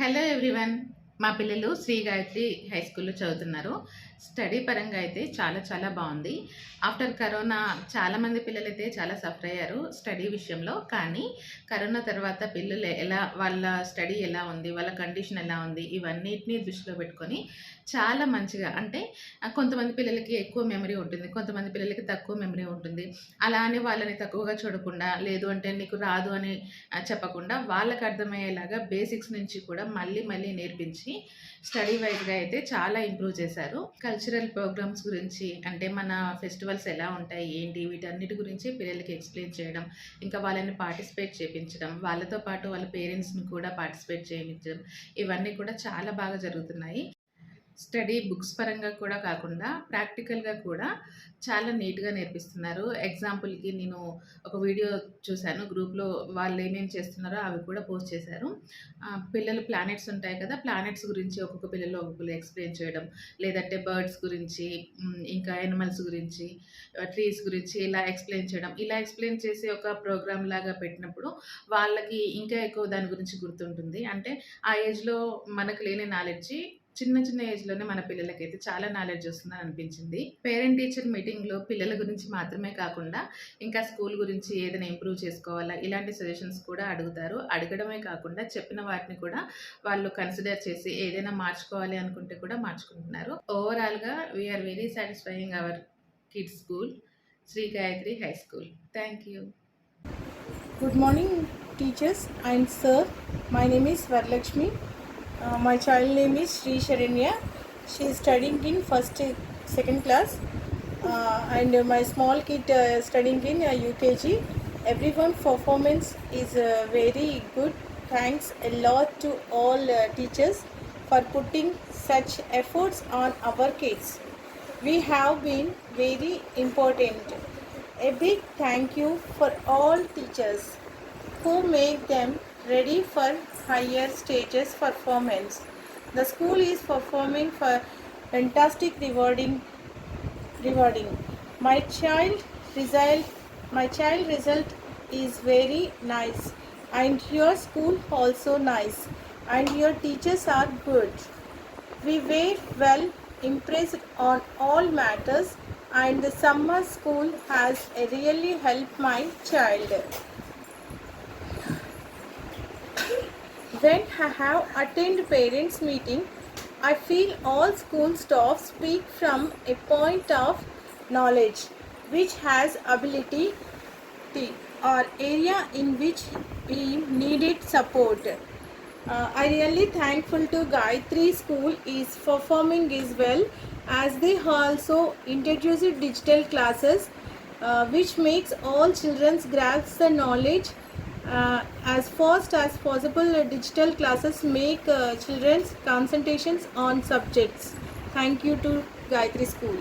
Hello everyone. మా పిల్లలు Shri Gayatri high స్కూల్లో చదువుతున్నారు. స్టడీ పరంగా అయితే చాలా చాలా బాగుంది. ఆఫ్టర్ కరోనా చాలామంది పిల్లలైతే చాలా సఫర్ అయ్యారు స్టడీ విషయంలో. కానీ కరోనా తర్వాత పిల్లలు వాళ్ళ స్టడీ ఎలా ఉంది, వాళ్ళ కండిషన్ ఎలా ఉంది, ఇవన్నిటిని దృష్టిలో పెట్టుకొని చాలా మంచిగా, అంటే కొంతమంది పిల్లలకి ఎక్కువ మెమరీ ఉంటుంది, కొంతమంది పిల్లలకి తక్కువ మెమరీ ఉంటుంది. అలా అని వాళ్ళని తక్కువగా చూడకుండా, లేదు అంటే నీకు రాదు అని చెప్పకుండా వాళ్ళకి అర్థమయ్యేలాగా బేసిక్స్ నుంచి కూడా మళ్ళీ మళ్ళీ నేర్పించి స్టడీ వైజ్గా అయితే చాలా ఇంప్రూవ్ చేశారు. కల్చరల్ ప్రోగ్రామ్స్ గురించి, అంటే మన ఫెస్టివల్స్ ఎలా ఉంటాయి ఏంటి, వీటన్నిటి గురించి పిల్లలకి ఎక్స్ప్లెయిన్ చేయడం, ఇంకా వాళ్ళని పార్టిసిపేట్ చేయించడం, వాళ్ళతో పాటు వాళ్ళ పేరెంట్స్ని కూడా పార్టిసిపేట్ చేయించడం, ఇవన్నీ కూడా చాలా బాగా జరుగుతున్నాయి. స్టడీ బుక్స్ పరంగా కూడా కాకుండా ప్రాక్టికల్గా కూడా చాలా నీట్గా నేర్పిస్తున్నారు. ఎగ్జాంపుల్కి నేను ఒక వీడియో చూశాను గ్రూప్లో, వాళ్ళు ఏమేమి చేస్తున్నారో అవి కూడా పోస్ట్ చేశారు. పిల్లలు ప్లానెట్స్ ఉంటాయి కదా, ప్లానెట్స్ గురించి ఒక్కొక్కరు ఎక్స్ప్లెయిన్ చేయడం, లేదంటే బర్డ్స్ గురించి, ఇంకా యానిమల్స్ గురించి, ట్రీస్ గురించి ఇలా ఎక్స్ప్లెయిన్ చేయడం. ఇలా ఎక్స్ప్లెయిన్ చేసి ఒక ప్రోగ్రామ్ లాగా పెట్టినప్పుడు వాళ్ళకి ఇంకా ఎక్కువ దాని గురించి గుర్తుంటుంది. అంటే ఆ ఏజ్లో మనకు లేని నాలెడ్జి చిన్న చిన్న ఏజ్లోనే మన పిల్లలకైతే చాలా నాలెడ్జ్ వస్తుందని అనిపించింది. పేరెంట్ టీచర్ మీటింగ్లో పిల్లల గురించి మాత్రమే కాకుండా ఇంకా స్కూల్ గురించి ఏదైనా ఇంప్రూవ్ చేసుకోవాలా, ఇలాంటి సజెషన్స్ కూడా అడుగుతారు. అడగడమే కాకుండా చెప్పిన వాటిని కూడా వాళ్ళు కన్సిడర్ చేసి ఏదైనా మార్చుకోవాలి అనుకుంటే కూడా మార్చుకుంటున్నారు. ఓవరాల్గా we are very satisfying our kids school, Shri Gayatri high school. Thank you. Good morning, teachers and sir. My name is Varlakshmi. My child name is Sri Sharanya. She is studying in second class, and my small kid studying in UKG. Everyone's performance is very good. Thanks a lot to all teachers for putting such efforts on our kids. We have been very important. A big thank you for all teachers who make them ready for higher stages performance. The school is performing for fantastic rewarding. My child result is very nice, and your school also nice, and your teachers are good. We were well impressed on all matters, and the summer school has really helped my child. When I have attended parents meeting, I feel all school staff speak from a point of knowledge which has ability or area in which we needed support. I really thankful to Gayatri School is performing as well, as they also introduced digital classes which makes all children grasp the knowledge as fast as possible. Digital classes make children's concentrations on subjects. Thank you to Gayatri School.